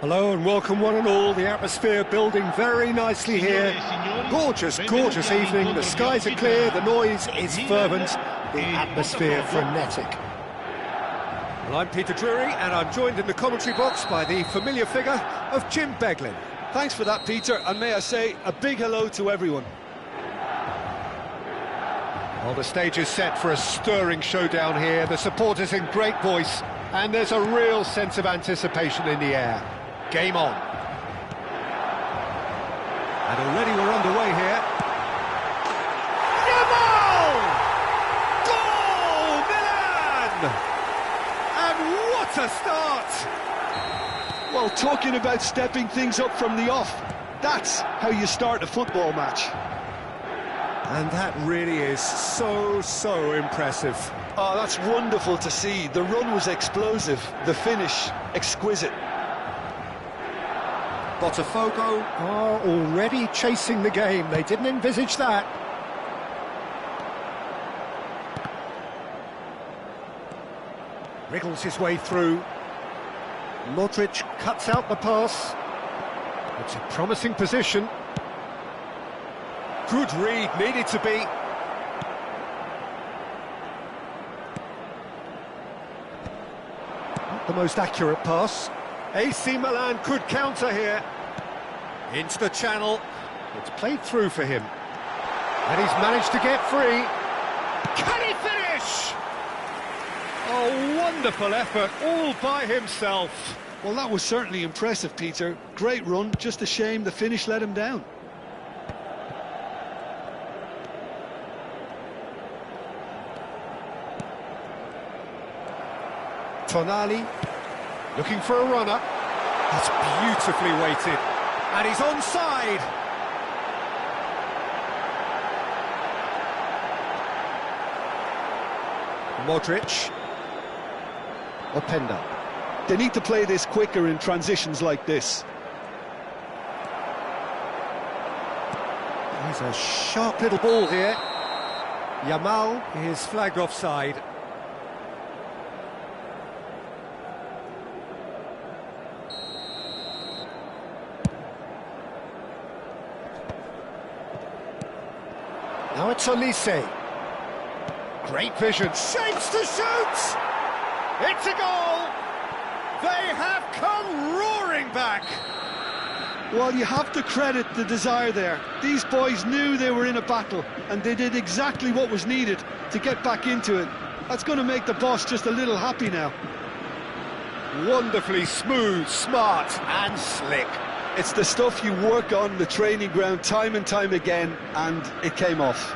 Hello and welcome one and all. The atmosphere building very nicely here. Gorgeous, gorgeous evening. The skies are clear, the noise is fervent, the atmosphere frenetic. Well, I'm Peter Drury and I'm joined in the commentary box by the familiar figure of Jim Beglin. Thanks for that, Peter, and may I say a big hello to everyone. Well, the stage is set for a stirring showdown here. The supporters in great voice and there's a real sense of anticipation in the air. Game on. And already we're underway here. Yamal! Goal! Milan! And what a start! Well, talking about stepping things up from the off, that's how you start a football match. And that really is so impressive. Oh, that's wonderful to see. The run was explosive, the finish exquisite. Botafogo are already chasing the game. They didn't envisage that. Wriggles his way through. Modric cuts out the pass. It's a promising position. Good read, needed to be. Not the most accurate pass. AC Milan could counter here. Into the channel. It's played through for him. And he's managed to get free. Can he finish? A wonderful effort, all by himself. Well, that was certainly impressive, Peter. Great run, just a shame the finish let him down. Tonali, looking for a runner. That's beautifully weighted. And he's onside. Modric. Openda. They need to play this quicker in transitions like this. There's a sharp little ball here. Yamal is flagged offside. Now it's Olise. Great vision, shapes to shoot! It's a goal! They have come roaring back! Well, you have to credit the desire there. These boys knew they were in a battle, and they did exactly what was needed to get back into it. That's going to make the boss just a little happy now. Wonderfully smooth, smart and slick. It's the stuff you work on the training ground time and time again, and it came off.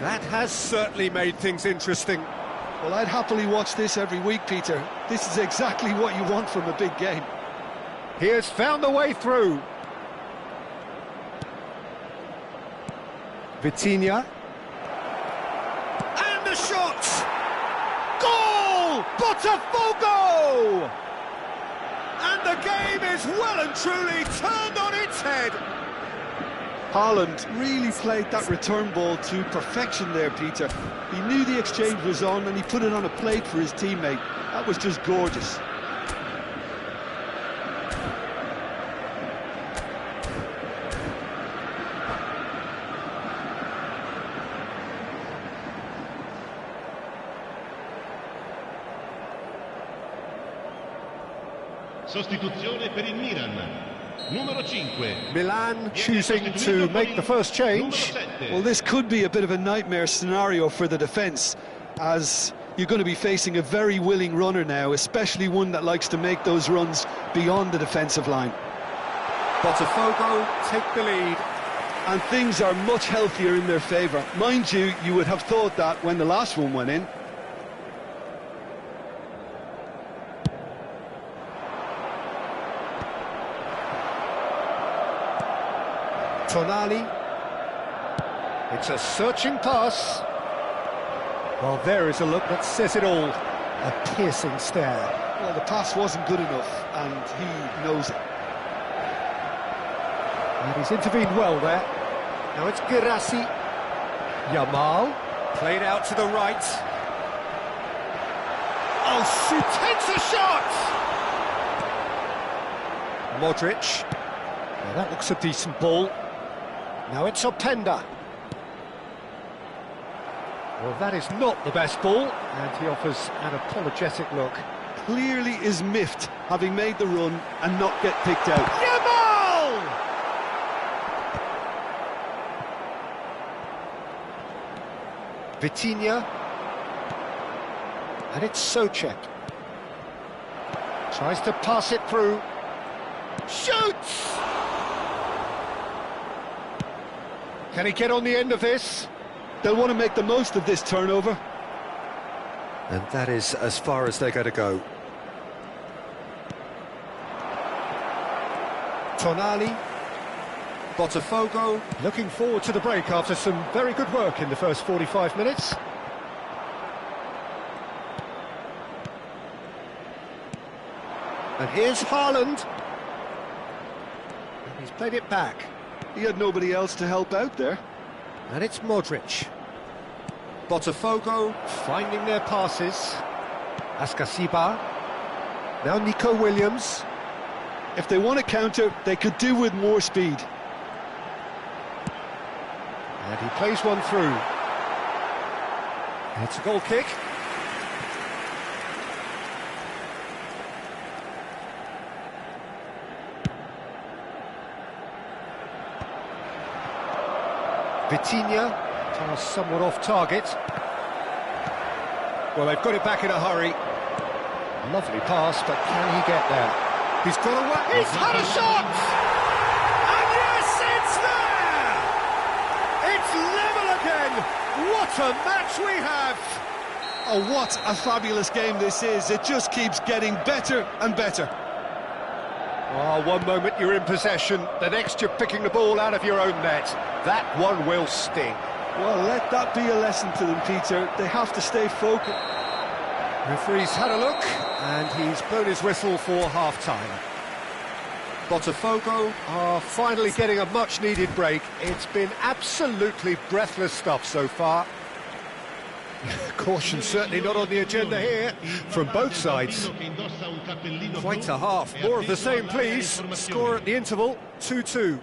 That has certainly made things interesting. Well, I'd happily watch this every week, Peter. This is exactly what you want from a big game. He has found the way through. Vitinha. And the shot! Goal! Botafogo! And the game is well and truly turned on its head. Haaland really played that return ball to perfection there, Peter. He knew the exchange was on and he put it on a plate for his teammate. That was just gorgeous. Sostituzione per il Milan. Numero 5. Milan choosing to make the first change. Well, this could be a bit of a nightmare scenario for the defence, as you're going to be facing a very willing runner now, especially one that likes to make those runs beyond the defensive line. Botafogo take the lead. And things are much healthier in their favour. Mind you, you would have thought that when the last one went in. Tonali. It's a searching pass. Well, there is a look that says it all. A piercing stare. Well, the pass wasn't good enough, and he knows it. And he's intervened well there. Now it's Girassi. Yamal. Played out to the right. Oh, shoot, takes a shot! Modric. Now that looks a decent ball. Now it's Openda. Well, that is not the best ball, and he offers an apologetic look. Clearly is miffed, having made the run and not get picked out. Yamal! Vitinha. And it's Souček. Tries to pass it through. Shoots! Can he get on the end of this? They'll want to make the most of this turnover. And that is as far as they're going to go. Tonali. Botafogo. Looking forward to the break after some very good work in the first 45 minutes. And here's Haaland. And he's played it back. He had nobody else to help out there. And it's Modric. Botafogo finding their passes. Ascasiba. Now Nico Williams. If they want to counter, they could do with more speed. And he plays one through. And it's a goal kick. Vitinha, somewhat off target. Well, they've got it back in a hurry. Lovely pass, but can he get there? He's got away. He's had a shot! And yes, it's there! It's level again! What a match we have! Oh, what a fabulous game this is. It just keeps getting better and better. Oh, one moment you're in possession, the next you're picking the ball out of your own net. That one will sting. Well, let that be a lesson to them, Peter. They have to stay focused. Referee's had a look, and he's blown his whistle for half-time. Botafogo are finally getting a much-needed break. It's been absolutely breathless stuff so far. Caution certainly not on the agenda here, from both sides. Quite a half. More of the same, please. Score at the interval, 2-2.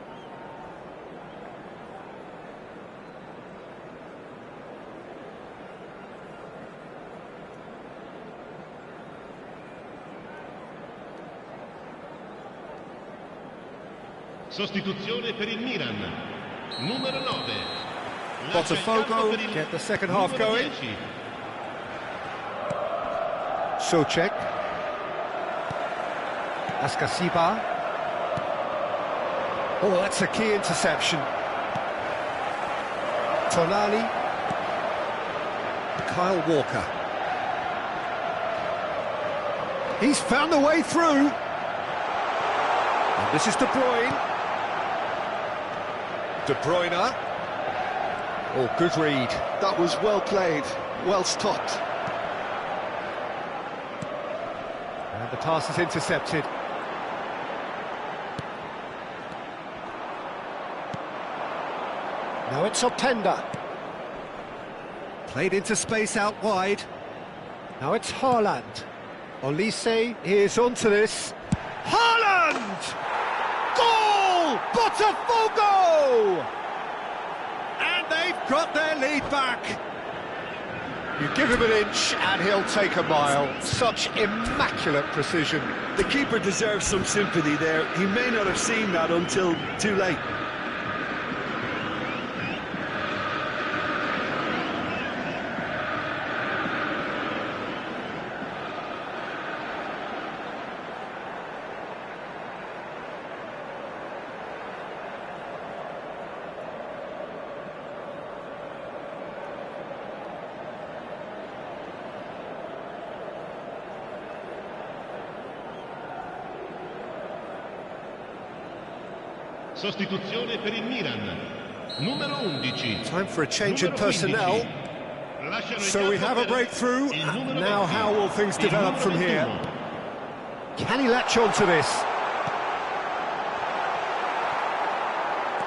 Sostituzione per il Milan. Numero 9. Botafogo get the second half going. Souček. Ascasiba. Oh, that's a key interception. Tonali. Kyle Walker. He's found the way through. And this is De Bruyne. De Bruyne. Oh, good read. That was well played, well stopped. And the pass is intercepted. Now it's Openda. Played into space out wide. Now it's Haaland. Olise is onto this. Haaland! Goal! Botafogo! And they've got their lead back. You give him an inch and he'll take a mile. Such immaculate precision. The keeper deserves some sympathy there. He may not have seen that until too late. Sostituzione per il Milan. Numero 11. Time for a change in personnel. So we have a breakthrough. Now how will things develop from here? Can he latch on to this?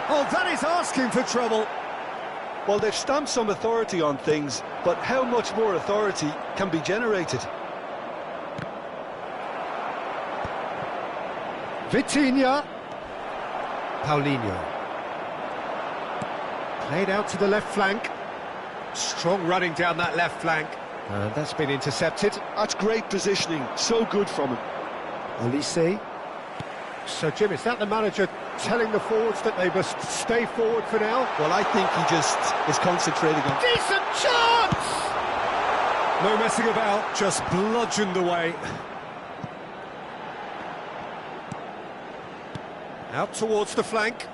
Oh, that is asking for trouble. Well, they've stamped some authority on things, but how much more authority can be generated? Vitinha. Paulinho. Played out to the left flank. Strong running down that left flank. And that's been intercepted. That's great positioning, so good from him. Olise. So, Jim, is that the manager telling the forwards that they must stay forward for now? Well, I think he just is concentrating on... Decent chance! No messing about, just bludgeoned away. Out towards the flank.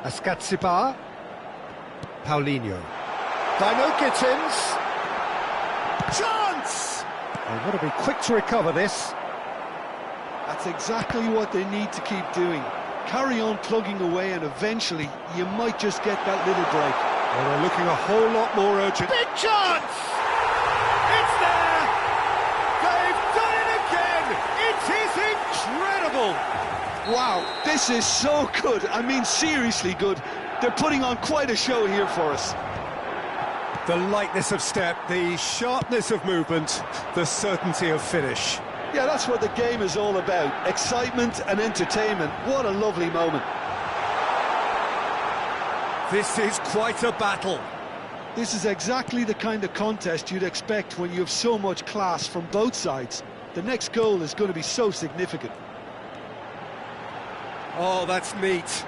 Ascatsibar. Paulinho. Dino Gittins. Chance! They want to be quick to recover this. That's exactly what they need to keep doing. Carry on plugging away and eventually you might just get that little break. Well, they're looking a whole lot more urgent. Big chance! It's there! They've done it again! It is incredible! Wow, this is so good. I mean, seriously good. They're putting on quite a show here for us. The lightness of step, the sharpness of movement, the certainty of finish. Yeah, that's what the game is all about. Excitement and entertainment. What a lovely moment. This is quite a battle. This is exactly the kind of contest you'd expect when you have so much class from both sides. The next goal is going to be so significant. Oh, that's neat.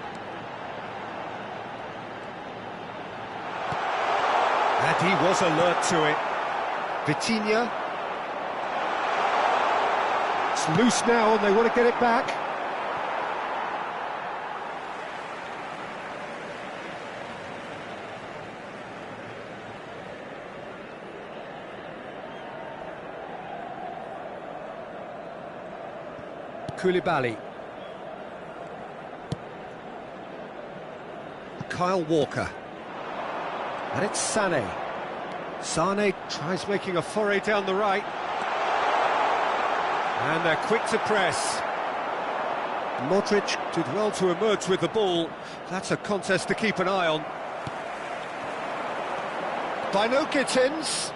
And he was alert to it. Vitinha. It's loose now and they want to get it back. Koulibaly. Kyle Walker. And it's Sané. Sané tries making a foray down the right. And they're quick to press. Modric did well to emerge with the ball. That's a contest to keep an eye on. Dino Gittins.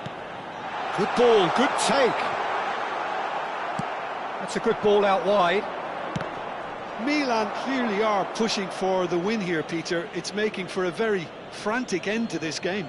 Good ball, good take. That's a good ball out wide. Milan clearly are pushing for the win here, Peter. It's making for a very frantic end to this game.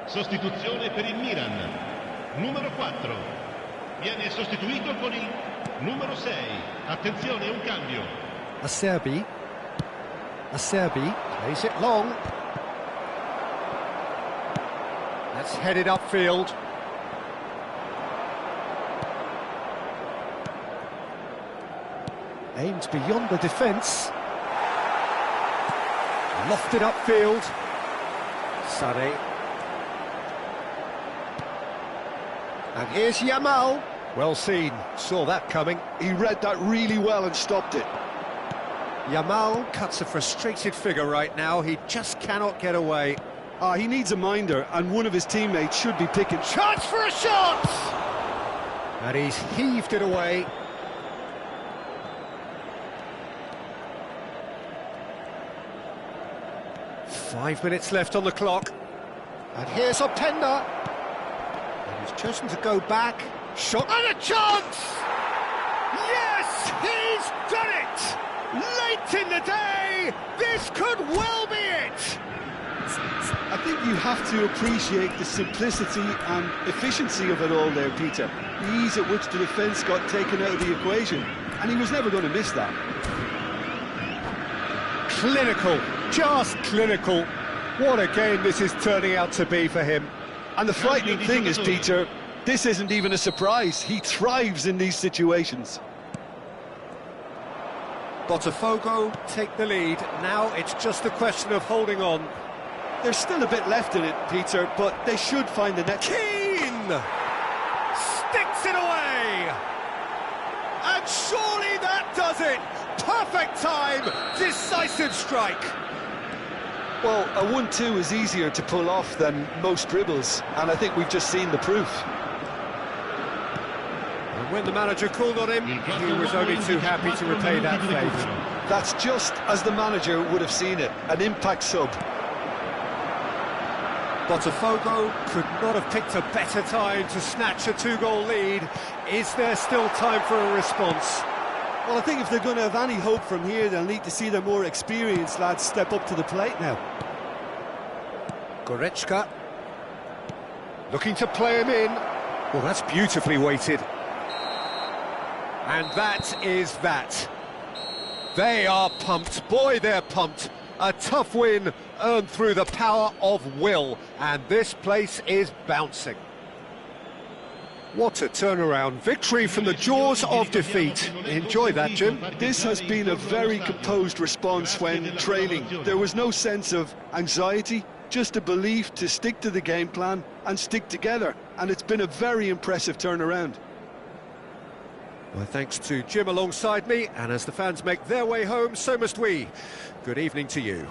Sostituzione per il Milan. Numero 4. Viene sostituito con il numero 6. Attenzione, un cambio. Acerbi. Acerbi plays it long. That's headed upfield. Aimed beyond the defence. Lofted upfield. Sané. And here's Yamal. Well seen, saw that coming. He read that really well and stopped it. Yamal cuts a frustrated figure right now. He just cannot get away. He needs a minder, and one of his teammates should be picking. Chance for a shot! And he's heaved it away. Five minutes left on the clock. And here's Openda. And he's chosen to go back. Shot and a chance! Yes, he's done it! Late in the day, this could well be it! I think you have to appreciate the simplicity and efficiency of it all there, Peter. The ease at which the defence got taken out of the equation, and he was never going to miss that. Clinical, just clinical. What a game this is turning out to be for him. And the frightening thing is, Peter, This isn't even a surprise. He thrives in these situations. Botafogo take the lead. Now it's just a question of holding on. There's still a bit left in it, Peter, but they should find the net. Keane! Sticks it away! And surely that does it! Perfect time! Decisive strike! Well, a 1-2 is easier to pull off than most dribbles, and I think we've just seen the proof. And when the manager called on him, he was only too happy to repay that favour. That's just as the manager would have seen it, an impact sub. Botafogo could not have picked a better time to snatch a 2-goal lead. Is there still time for a response? Well, I think if they're going to have any hope from here, they'll need to see their more experienced lads step up to the plate now. Goretzka looking to play him in. Well, that's beautifully weighted. And that is that. They are pumped. Boy, they're pumped. A tough win earned through the power of will, and this place is bouncing. What a turnaround. Victory from the jaws of defeat. Enjoy that, Jim. This has been a very composed response when training. There was no sense of anxiety, just a belief to stick to the game plan and stick together, and it's been a very impressive turnaround. Well, thanks to Jim alongside me, and as the fans make their way home, so must we. Good evening to you.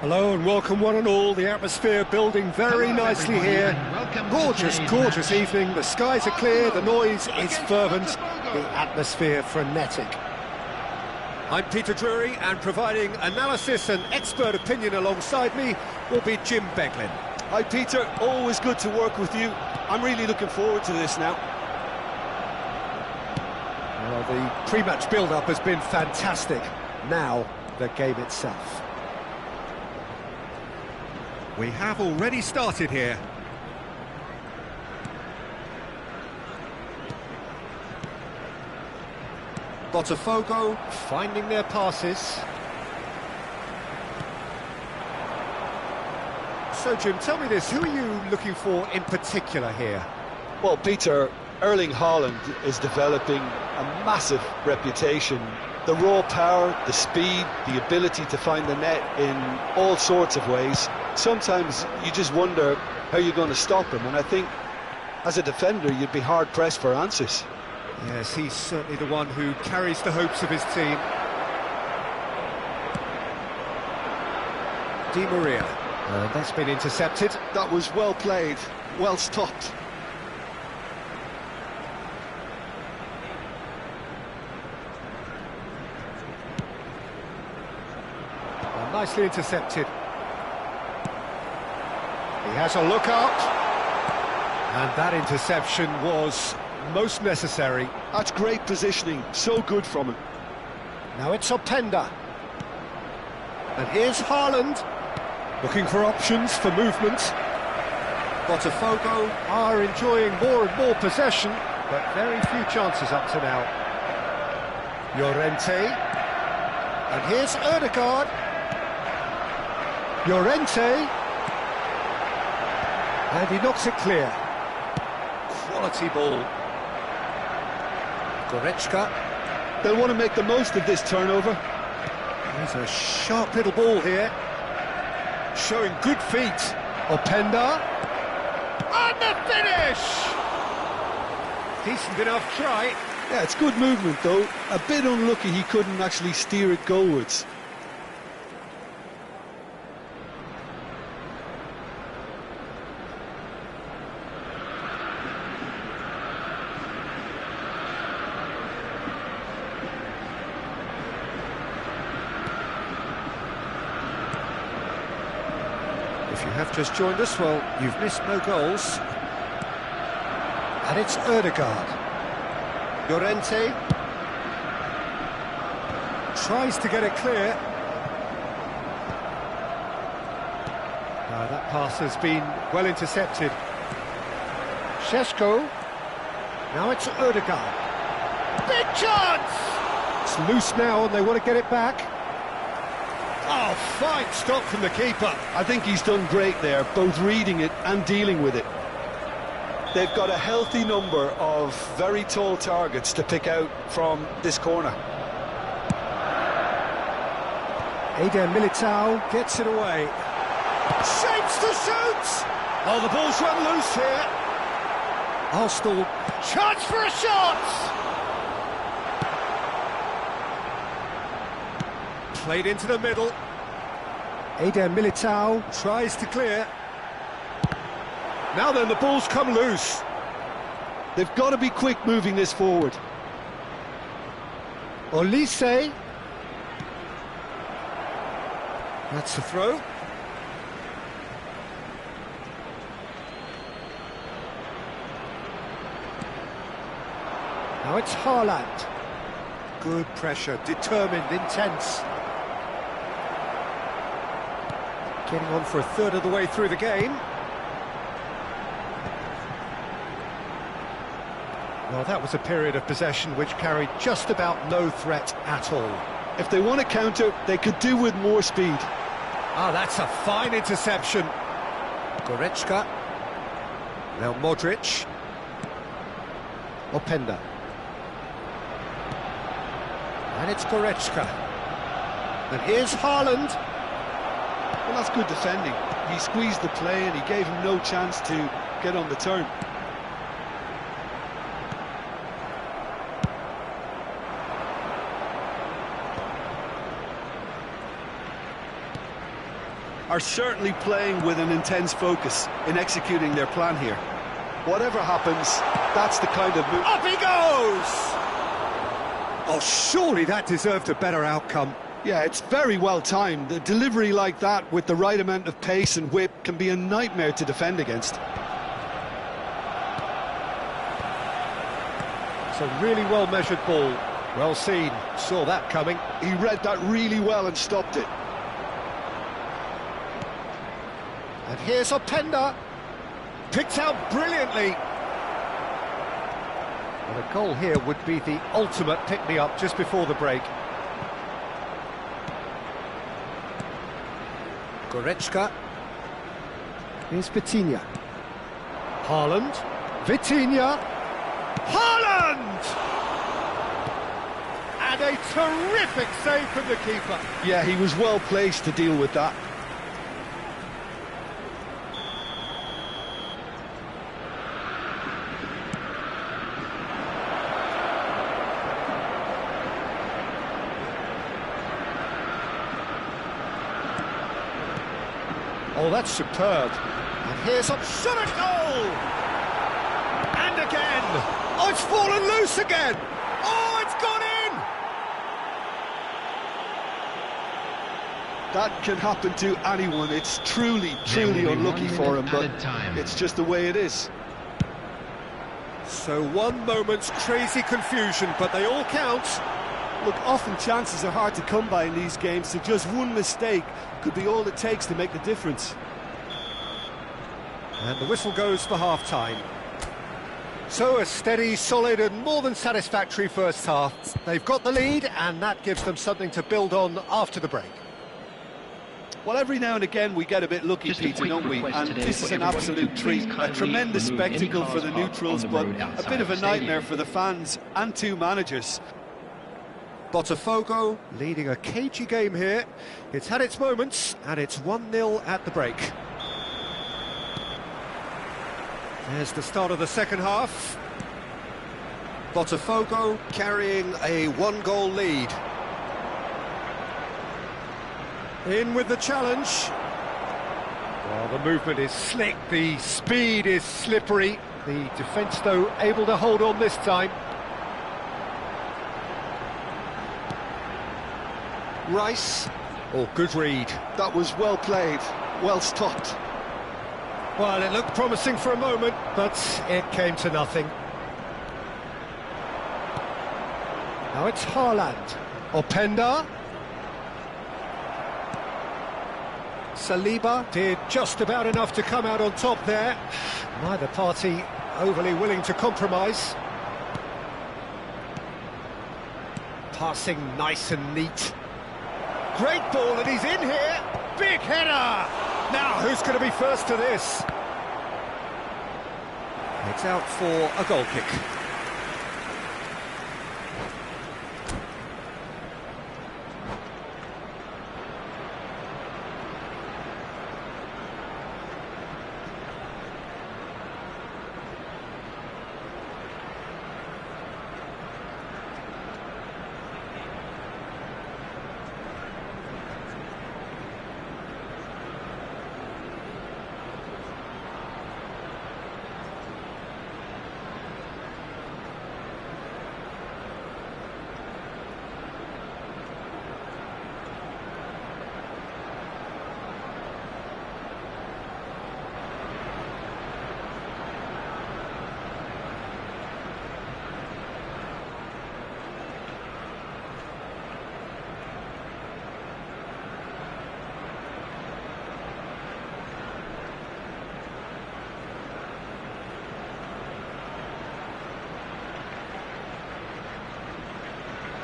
Hello and welcome one and all. The atmosphere building very nicely here. Gorgeous evening. The skies are clear, the noise is fervent, the atmosphere frenetic. I'm Peter Drury, and providing analysis and expert opinion alongside me will be Jim Beglin. Hi Peter, always good to work with you. I'm really looking forward to this now. Well, the pre-match build-up has been fantastic. Now, the game itself. We have already started here. Botafogo finding their passes. So Jim, tell me this, who are you looking for in particular here? Well, Peter, Erling Haaland is developing a massive reputation. The raw power, the speed, the ability to find the net in all sorts of ways. Sometimes you just wonder how you're going to stop him, and I think as a defender you'd be hard-pressed for answers. Yes, he's certainly the one who carries the hopes of his team. Di Maria, that's been intercepted. That was well played, well stopped. Nicely intercepted. He has a look out. And that interception was most necessary. That's great positioning, so good from him. Now it's Openda. And here's Haaland, looking for options for movement. Botafogo are enjoying more and more possession, but very few chances up to now. Llorente. And here's Ødegaard. Llorente. And he knocks it clear. Quality ball. Goretzka. They'll want to make the most of this turnover. There's a sharp little ball here. Showing good feet. Openda. And the finish! Decent enough try. Yeah, it's good movement though. A bit unlucky he couldn't actually steer it goalwards. If you have just joined us, well, you've missed no goals. And it's Ødegaard. Llorente tries to get it clear. That pass has been well intercepted. Šeško. Now it's Ødegaard. Big chance! It's loose now and they want to get it back. Oh, fine stop from the keeper. I think he's done great there, both reading it and dealing with it. They've got a healthy number of very tall targets to pick out from this corner. Eder Militao gets it away. Shapes to shoot! Oh, the ball's run loose here. Arsenal, chance for a shot! Played into the middle. Eder Militao tries to clear. Now then, the ball's come loose. They've got to be quick moving this forward. Olise. That's a throw. Now it's Haaland. Good pressure, determined, intense. Getting on for a third of the way through the game. Well, that was a period of possession which carried just about no threat at all. If they want to counter, they could do with more speed. Ah, that's a fine interception. Goretzka. Now Modric. Openda. And it's Goretzka. And here's Haaland. Well, that's good defending. He squeezed the play and he gave him no chance to get on the turn. are certainly playing with an intense focus in executing their plan here. Whatever happens, that's the kind of move. Up he goes! Oh, surely that deserved a better outcome. Yeah, it's very well timed. A delivery like that with the right amount of pace and whip can be a nightmare to defend against. It's a really well-measured ball. Well seen, saw that coming. He read that really well and stopped it. And here's Openda. Picked out brilliantly. And a goal here would be the ultimate pick-me-up just before the break. Goretzka. Here's Vitinha. Haaland. Vitinha. Haaland! And a terrific save from the keeper. Yeah, he was well placed to deal with that. Oh, that's superb. And here's a shot at goal! And again! Oh, it's fallen loose again! Oh, it's gone in! That can happen to anyone. It's truly unlucky for him, but it's just the way it is. So one moment's crazy confusion, but they all count. Look, often chances are hard to come by in these games, so just one mistake could be all it takes to make the difference. And the whistle goes for half-time. So a steady, solid and more than satisfactory first half. They've got the lead, and that gives them something to build on after the break. Well, every now and again we get a bit lucky, Peter, don't we? And this is an absolute treat, a tremendous spectacle for the neutrals, but a bit of a nightmare for the fans and two managers. Botafogo leading a cagey game here. It's had its moments, and it's 1-0 at the break. There's the start of the second half. Botafogo carrying a one-goal lead. In with the challenge. Well, the movement is slick, the speed is slippery. The defence, though, able to hold on this time. Rice. Oh, good read. That was well played, well stopped. Well, it looked promising for a moment, but it came to nothing. Now it's Haaland. Openda. Saliba did just about enough to come out on top there. Neither party overly willing to compromise. Passing nice and neat. Great ball, and he's in here. Big header. Now, who's going to be first to this? It's out for a goal kick.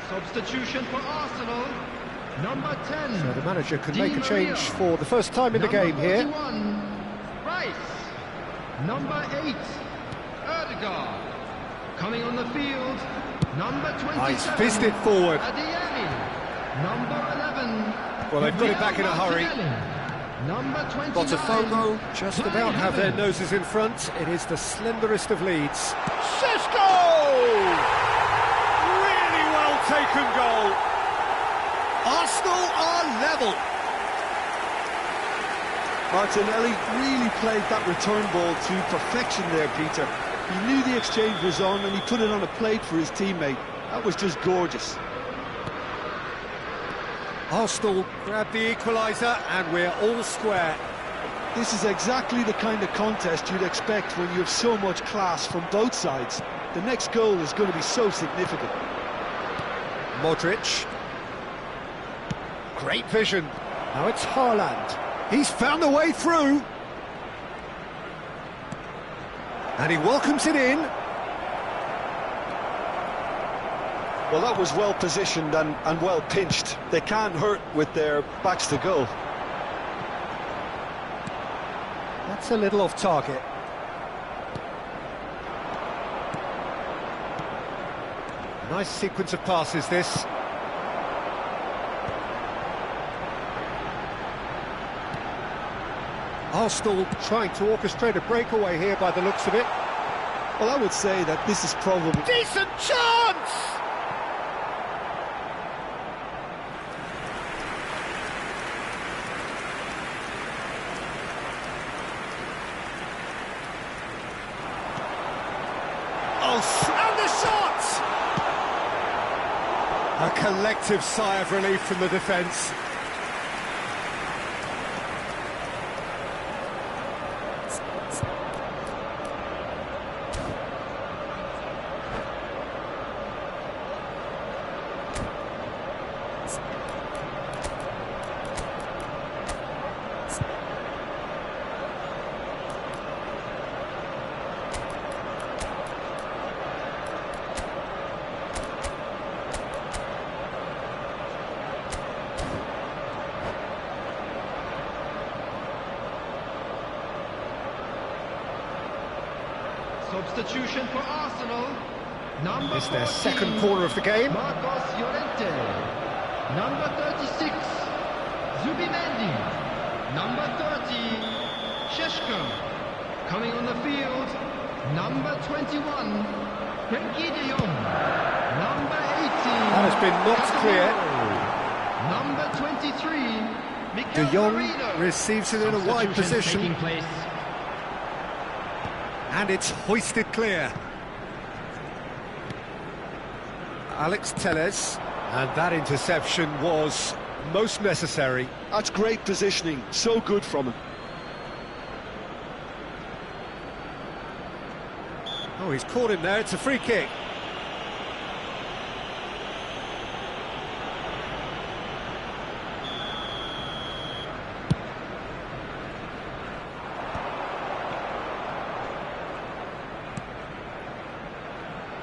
Substitution for Arsenal, number 10. So the manager can make a change for the first time in the game here. 41, Rice. Number 8, Erdegaard. Coming on the field, number 27. He's fizzed it forward. Adeyemi. Number 11. Well, they've got it back in a hurry. Number 29. Botafogo just about have their noses in front. It is the slenderest of leads. Šeško! Taken goal. Arsenal are level. Martinelli really played that return ball to perfection there, Peter. He knew the exchange was on and he put it on a plate for his teammate. That was just gorgeous. Arsenal grab the equaliser and we're all square. This is exactly the kind of contest you'd expect when you have so much class from both sides. The next goal is going to be so significant. Modric. Great vision. Now it's Haaland. He's found a way through. And he welcomes it in. Well, that was well positioned and well pinched. They can't hurt with their backs to goal. That's a little off target. Nice sequence of passes, this. Arsenal trying to orchestrate a breakaway here by the looks of it. Well, I would say that this is probably... Decent chance! Oh, and the shot! A collective sigh of relief from the defence. Substitution for Arsenal. Number It's their 14, second corner of the game. Marcos Llorente. Number 36, Zubimendi. Number 30, Sheshko. Coming on the field, number 21, Rique de Jong. Number 18, That has been knocked clear. Number 23, De Mikel Jong Merino. receives it in a wide Substitution taking position. place. And it's hoisted clear. Alex Telles. And that interception was most necessary. That's great positioning, so good from him. Oh, he's caught him there, it's a free kick.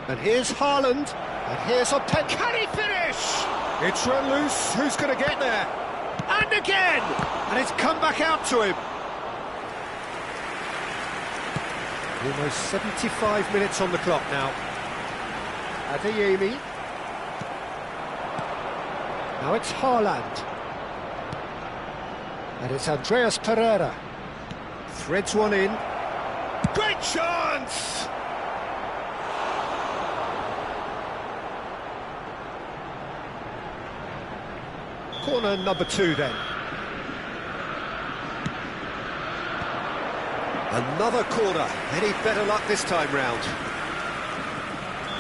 And here's Haaland, and here's a pen. Can he finish? It's run loose, who's going to get there? And again! And it's come back out to him. Almost 75 minutes on the clock now. Adeyemi. Now it's Haaland. And it's Andreas Pereira. Threads one in. Great chance! Corner number 2 then. Another corner. Any better luck this time round?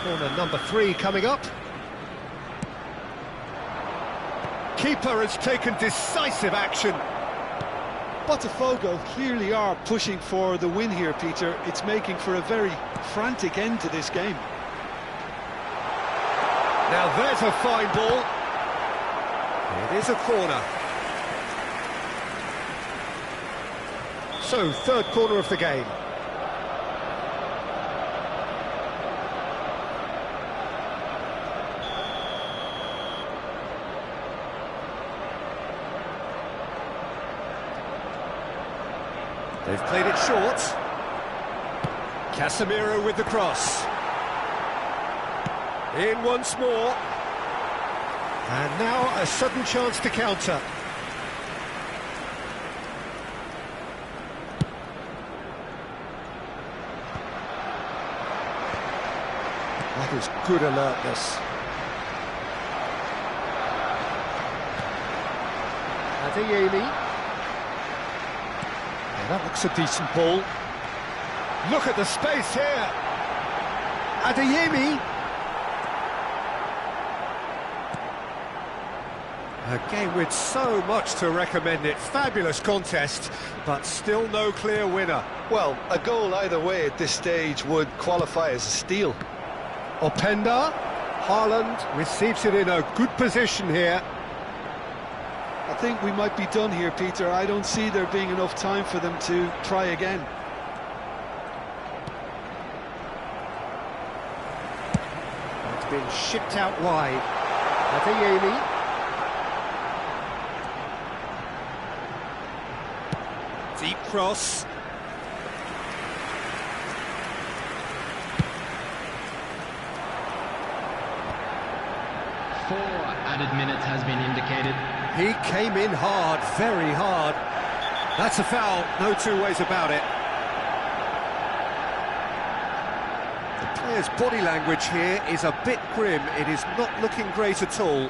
Corner number 3 coming up. Keeper has taken decisive action. Botafogo clearly are pushing for the win here, Peter. It's making for a very frantic end to this game. Now there's a fine ball. It is a corner. So, third corner of the game. They've played it short. Casemiro with the cross. In once more. And now a sudden chance to counter. That is good alertness. Adeyemi. That looks a decent ball. Look at the space here. Adeyemi. A game with so much to recommend it. Fabulous contest, but still no clear winner. Well, a goal either way at this stage would qualify as a steal. Openda. Haaland receives it in a good position here. I think we might be done here, Peter. I don't see there being enough time for them to try again. It's been shipped out wide. Adeyemi. Deep cross. Four added minutes has been indicated. He came in hard, very hard. That's a foul, no two ways about it. The player's body language here is a bit grim. It is not looking great at all.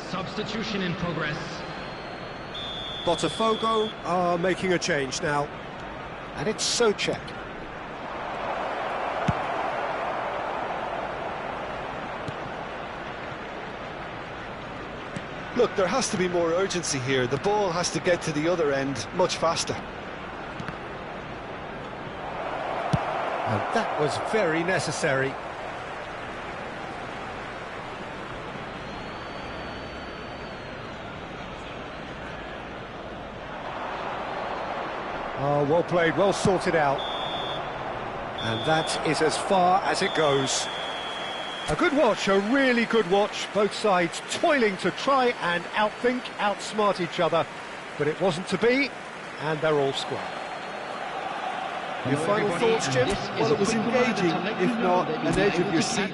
Substitution in progress. Botafogo are making a change now. And it's Souček. Look, there has to be more urgency here. The ball has to get to the other end much faster. And that was very necessary. Oh, well played, well sorted out. And that is as far as it goes. A good watch, a really good watch. Both sides toiling to try and outthink, outsmart each other. But it wasn't to be, and they're all square. Your final thoughts, Jim? Well, it was engaging, if not an edge of your seat.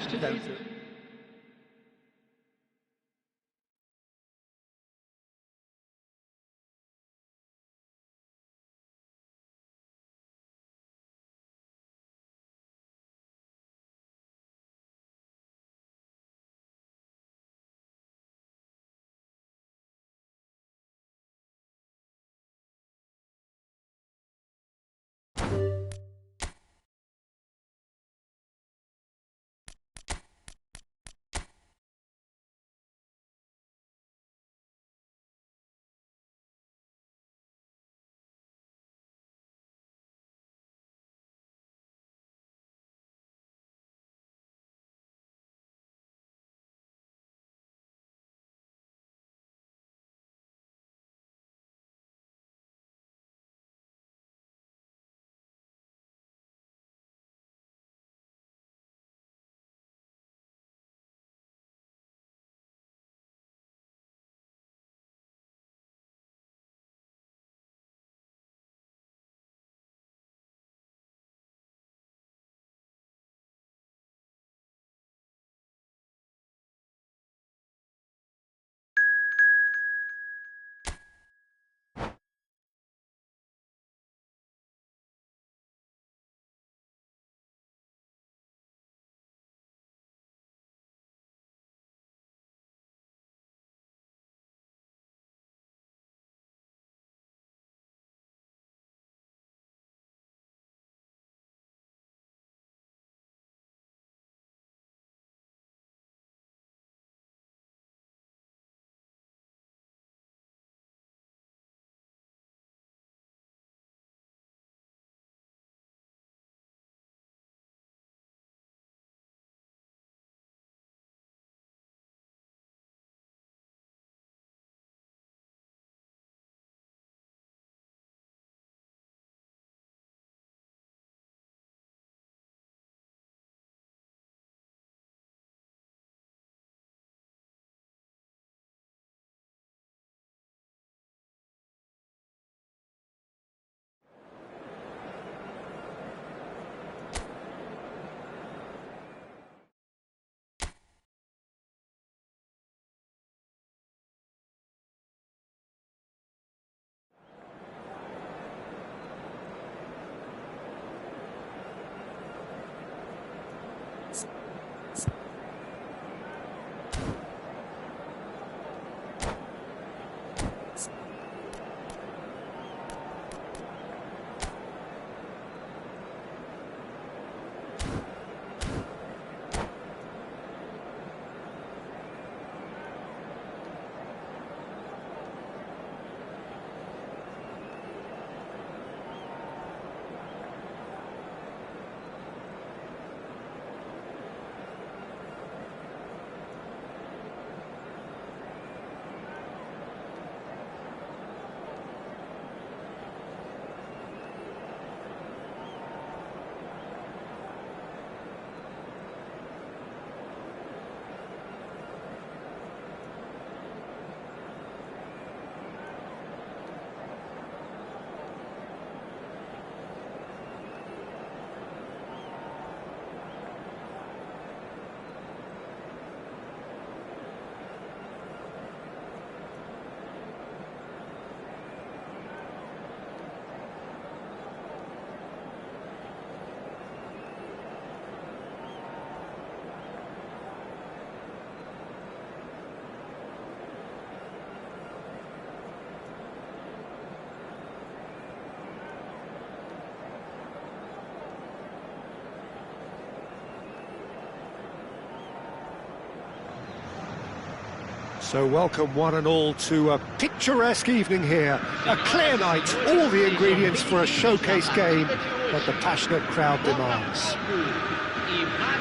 So welcome one and all to a picturesque evening here. A clear night, all the ingredients for a showcase game that the passionate crowd demands.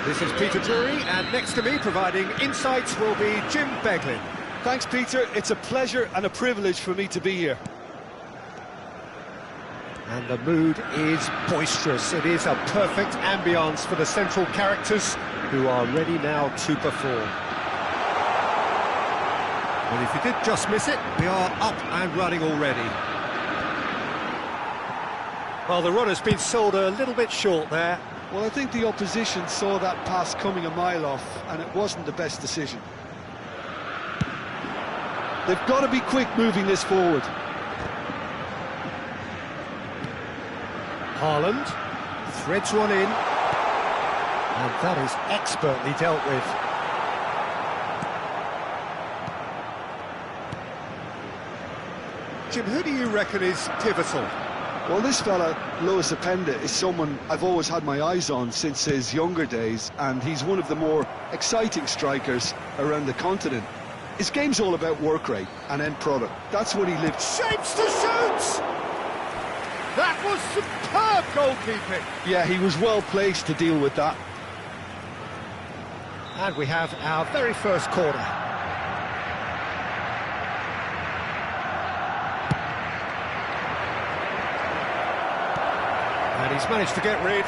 This is Peter Drury, and next to me providing insights will be Jim Beglin. Thanks, Peter. It's a pleasure and a privilege for me to be here. And the mood is boisterous. It is a perfect ambience for the central characters who are ready now to perform. Well, if you did just miss it, we are up and running already. Well, the run has been sold a little bit short there. Well, I think the opposition saw that pass coming a mile off, and it wasn't the best decision. They've got to be quick moving this forward. Haaland threads one in, and that is expertly dealt with. Jim, who do you reckon is pivotal? Well, this fella, Lois Openda, is someone I've always had my eyes on since his younger days, and he's one of the more exciting strikers around the continent. His game's all about work rate and end product. That's what he lived. Shapes to shoot! That was superb goalkeeping. Yeah, he was well placed to deal with that. And we have our very first corner. And he's managed to get rid.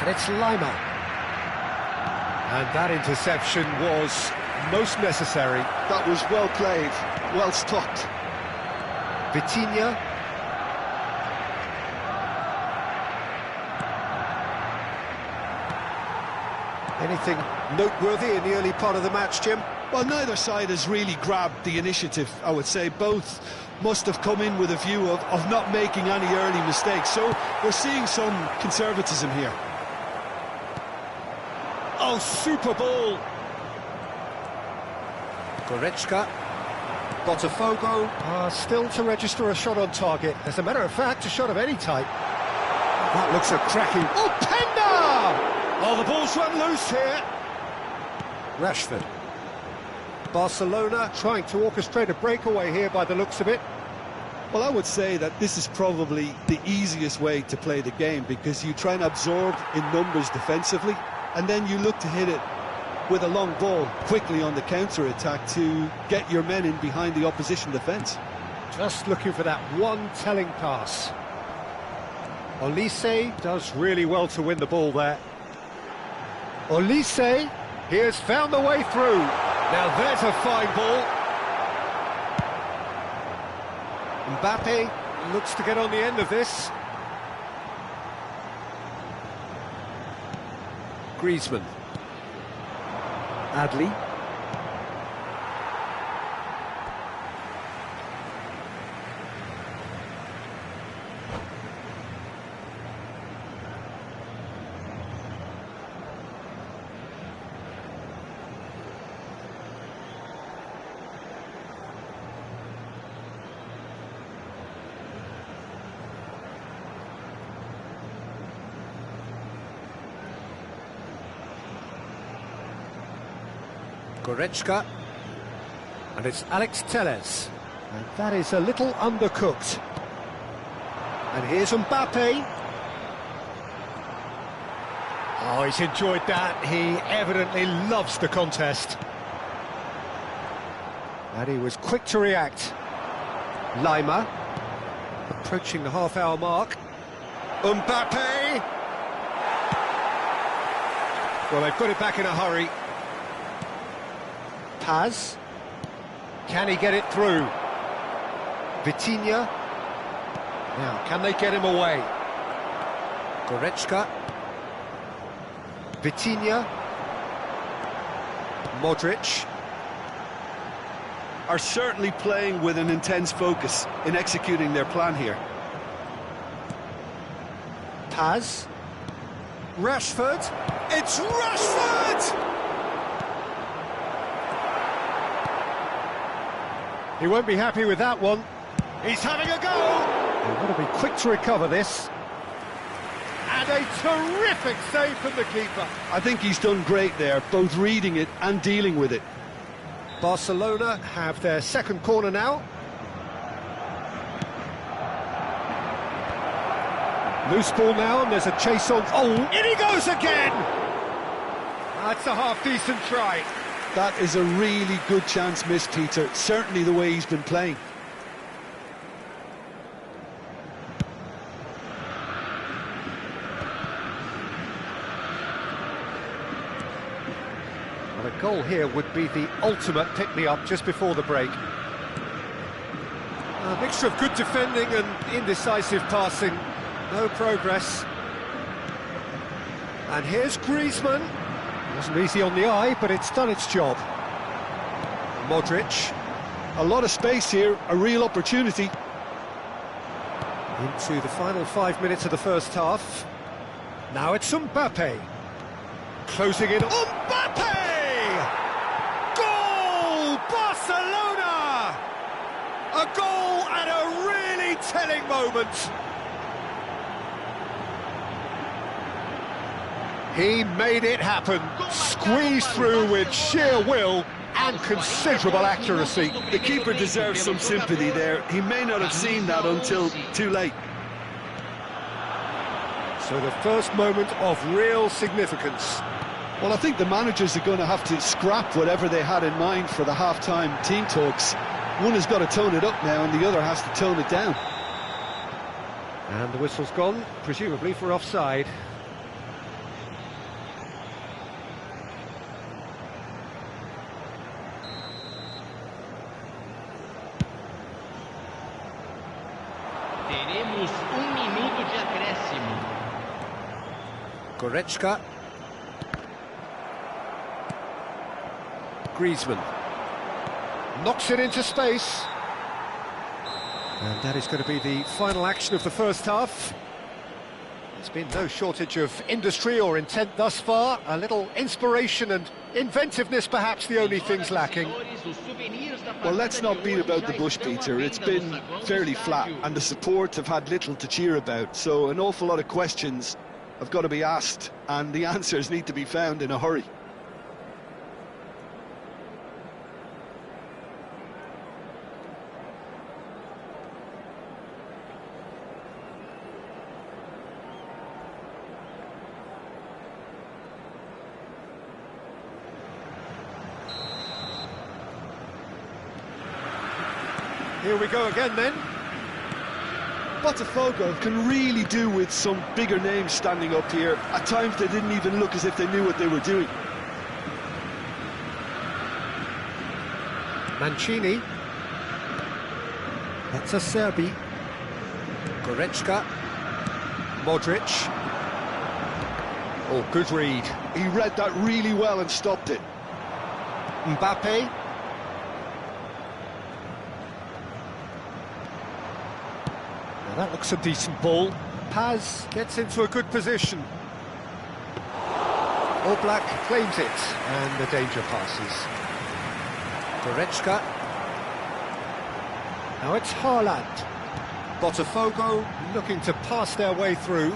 And it's Lima. And that interception was most necessary. That was well played, well stopped. Vitinha. Anything noteworthy in the early part of the match, Jim? Well, neither side has really grabbed the initiative, I would say. Both must have come in with a view of not making any early mistakes. So we're seeing some conservatism here. Oh, super ball! Goretzka. Botafogo are still to register a shot on target. As a matter of fact, a shot of any type. That looks a cracking... Oh, Penda! Oh, the ball's run loose here. Rashford. Barcelona trying to orchestrate a breakaway here by the looks of it. Well, I would say that this is probably the easiest way to play the game, because you try and absorb in numbers defensively, and then you look to hit it with a long ball quickly on the counter-attack to get your men in behind the opposition defence. Just looking for that one telling pass. Olise does really well to win the ball there. Olise, he has found the way through. Now there's a fine ball. Mbappe looks to get on the end of this. Griezmann. Adli. Goretzka, and it's Alex Telles, and that is a little undercooked. And here's Mbappe. Oh, he's enjoyed that. He evidently loves the contest. And he was quick to react. Lima, approaching the half-hour mark. Mbappe! Well, they've got it back in a hurry. Paz, can he get it through? Vitinha, now can they get him away? Goretzka, Vitinha, Modric. Are certainly playing with an intense focus in executing their plan here. Paz, Rashford, it's Rashford! He won't be happy with that one. He's having a go! They've got to be quick to recover this. And a terrific save from the keeper. I think he's done great there, both reading it and dealing with it. Barcelona have their second corner now. Loose ball now, and there's a chase on. Oh, in he goes again! That's a half-decent try. That is a really good chance missed, Peter. Certainly the way he's been playing. Well, a goal here would be the ultimate pick-me-up just before the break. A mixture of good defending and indecisive passing. No progress. And here's Griezmann. Wasn't easy on the eye, but it's done its job. Modric. A lot of space here, a real opportunity. Into the final 5 minutes of the first half. Now it's Mbappe. Closing in. Mbappe! Goal! Barcelona! A goal at a really telling moment. He made it happen, squeezed through with sheer will and considerable accuracy. The keeper deserves some sympathy there. He may not have seen that until too late. So the first moment of real significance. Well, I think the managers are going to have to scrap whatever they had in mind for the half-time team talks. One has got to tone it up now and the other has to tone it down. And the whistle's gone, presumably for offside. Teremos minuto de acréscimo. Goretzka. Griezmann. Knocks it into space. And that is going to be the final action of the first half. There's been no shortage of industry or intent thus far. A little inspiration and inventiveness, perhaps the only things lacking. Well, let's not beat about the bush, Peter. It's been fairly flat, and the support have had little to cheer about. So an awful lot of questions have got to be asked, and the answers need to be found in a hurry. Here we go again then. Botafogo can really do with some bigger names standing up here. At times they didn't even look as if they knew what they were doing. Mancini. That's a Serbi. Goretzka. Modric. Oh, good read. He read that really well and stopped it. Mbappe. Now that looks a decent ball. Paz gets into a good position. Oblak claims it, and the danger passes. Goretzka. Now it's Haaland. Botafogo looking to pass their way through.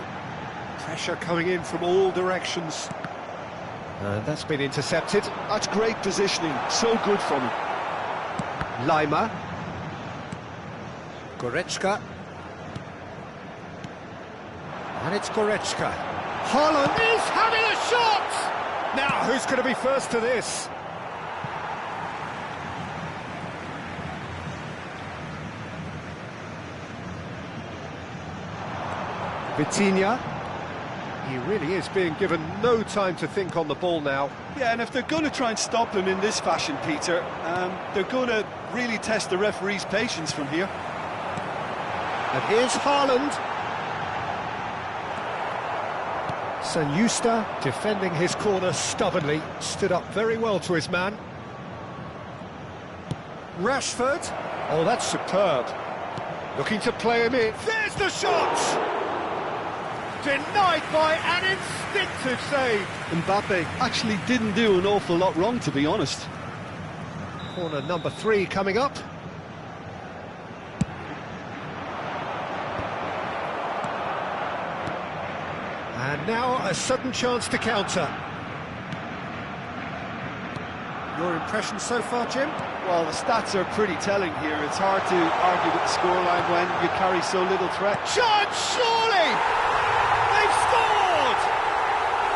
Pressure coming in from all directions. And that's been intercepted. That's great positioning, so good from him. Lima. Goretzka. And it's Goretzka. Haaland is having a shot! Now, who's going to be first to this? Vitinha. He really is being given no time to think on the ball now. Yeah, and if they're going to try and stop him in this fashion, Peter, they're going to really test the referee's patience from here. And here's Haaland. Sanyusta defending his corner stubbornly, stood up very well to his man. Rashford. Oh, that's superb. Looking to play him in. There's the shot! Denied by an instinctive save. Mbappe actually didn't do an awful lot wrong, to be honest. Corner number 3 coming up. Now a sudden chance to counter. Your impression so far, Jim? Well, the stats are pretty telling here. It's hard to argue with the scoreline when you carry so little threat. Chance, surely! They've scored!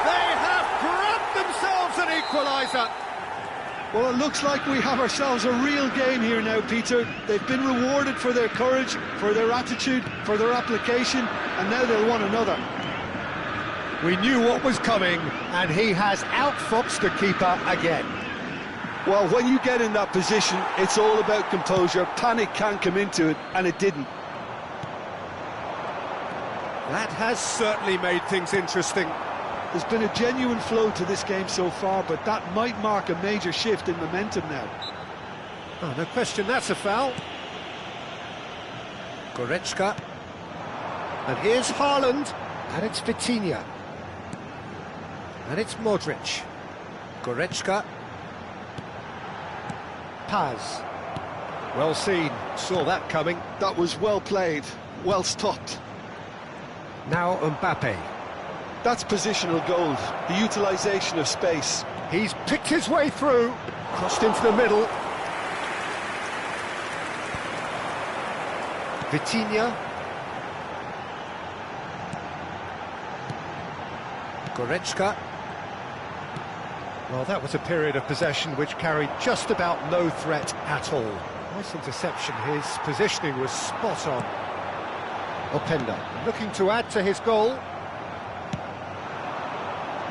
They have grabbed themselves an equaliser. Well, it looks like we have ourselves a real game here now, Peter. They've been rewarded for their courage, for their attitude, for their application, and now they'll want another. We knew what was coming, and he has outfoxed the keeper again. Well, when you get in that position, it's all about composure. Panic can come into it, and it didn't. That has certainly made things interesting. There's been a genuine flow to this game so far, but that might mark a major shift in momentum now. Oh, no question, that's a foul. Goretzka. And here's Haaland. And it's Vitinha. And it's Modric. Goretzka. Paz. Well seen, saw that coming. That was well played, well stopped. Now Mbappe. That's positional gold, the utilisation of space. He's picked his way through, crossed into the middle. Vitinha. Goretzka. Well, that was a period of possession which carried just about no threat at all. Nice interception, his positioning was spot on. Openda looking to add to his goal.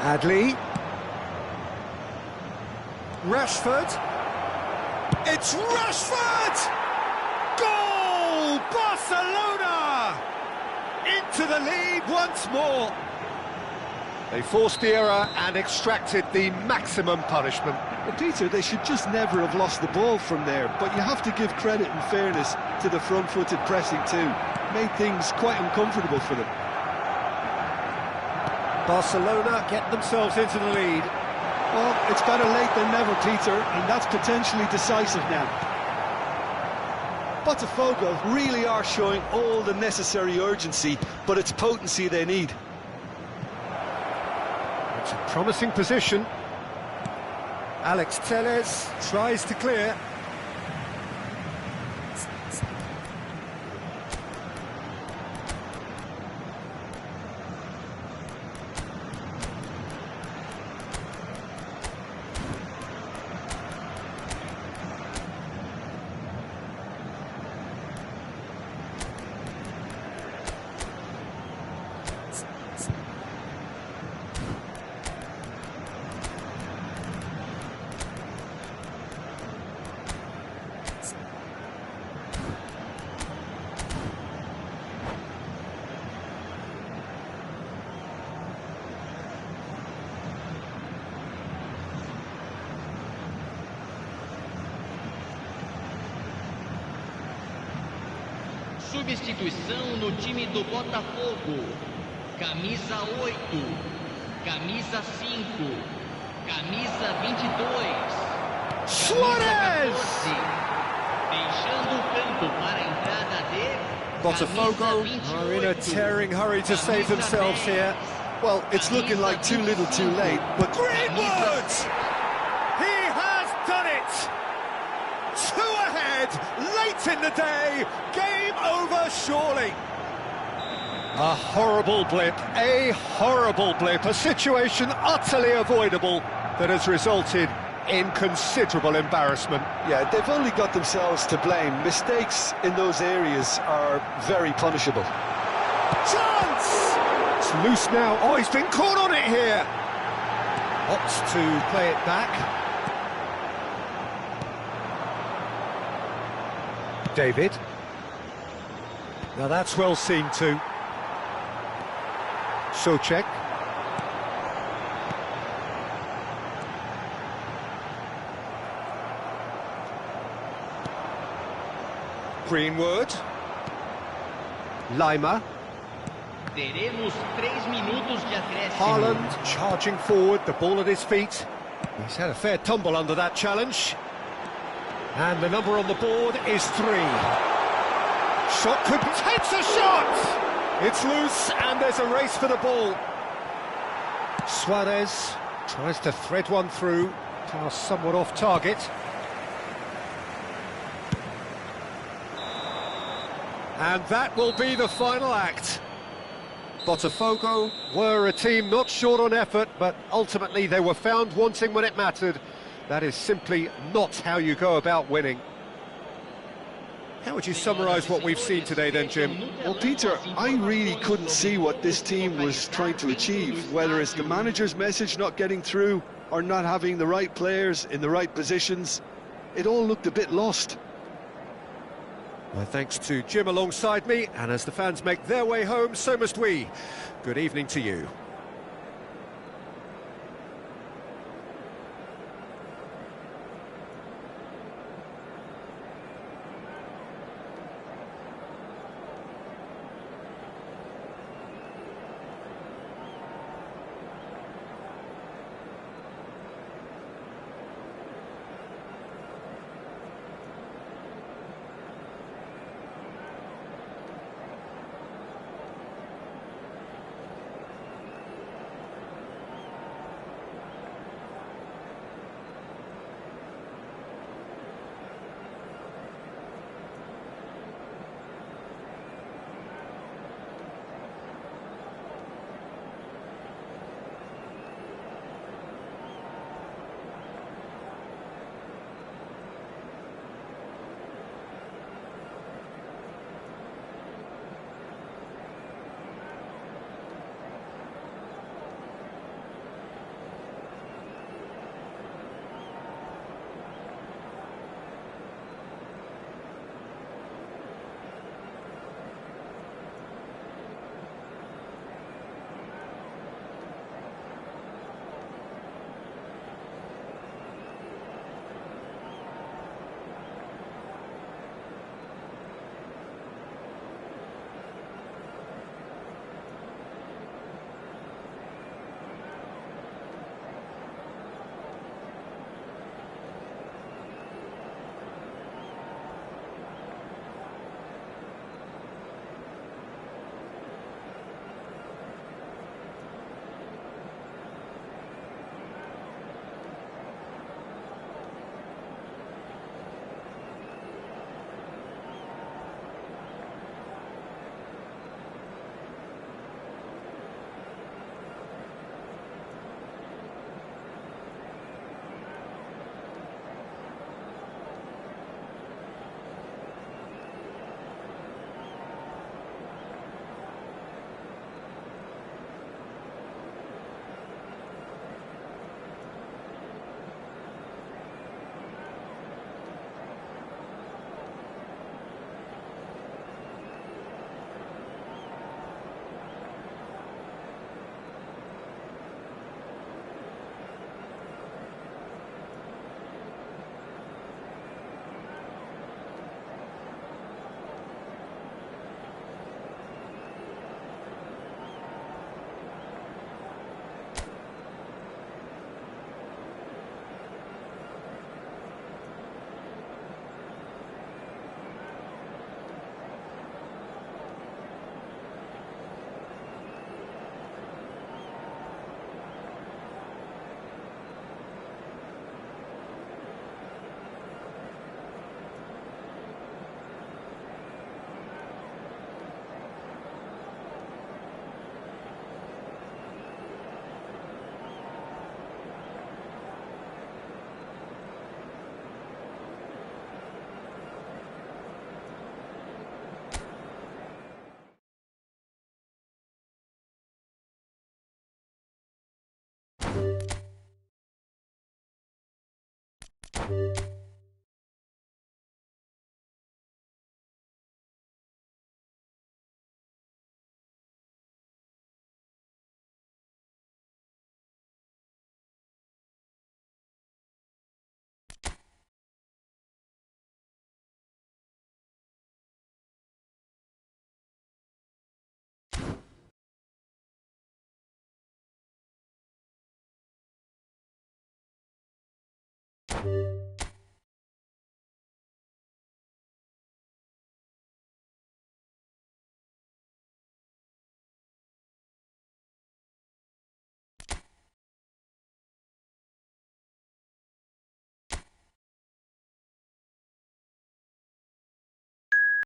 Adli. Rashford. It's Rashford! Goal! Barcelona! Into the lead once more. They forced the error and extracted the maximum punishment. Well, Peter, they should just never have lost the ball from there, but you have to give credit and fairness to the front-footed pressing too. Made things quite uncomfortable for them. Barcelona get themselves into the lead. Well, it's better late than never, Peter, and that's potentially decisive now. Botafogo really are showing all the necessary urgency, but it's potency they need. It's a promising position. Alex Telles tries to clear. Substituição no time do Botafogo. Camisa 8, camisa 5, camisa 22, Suarez! camisa 14, deixando o campo para a entrada de Botafogo are in a tearing hurry to save themselves here. Well, it's looking like too little too late, but Greenwood! He has done it! 2 ahead, late in the day, game over surely. A horrible blip, a situation utterly avoidable that has resulted in considerable embarrassment. yeah, they've only got themselves to blame. Mistakes in those areas are very punishable. Chance! It's loose now. Oh, he's been caught on it here. Opts to play it back. David. Now that's well seen too. Socek. Greenwood. Lima. Teremos 3 minutos de acréscimo. Haaland charging forward, the ball at his feet. He's had a fair tumble under that challenge. And the number on the board is 3. Shot takes a shot! It's loose and there's a race for the ball. Suarez tries to thread one through, pass somewhat off target. And that will be the final act. Botafogo were a team not short on effort, but ultimately they were found wanting when it mattered. That is simply not how you go about winning. How would you summarise what we've seen today then, Jim? Well, Peter, I really couldn't see what this team was trying to achieve, whether it's the manager's message not getting through or not having the right players in the right positions. It all looked a bit lost. My thanks to Jim alongside me, and as the fans make their way home, so must we. Good evening to you.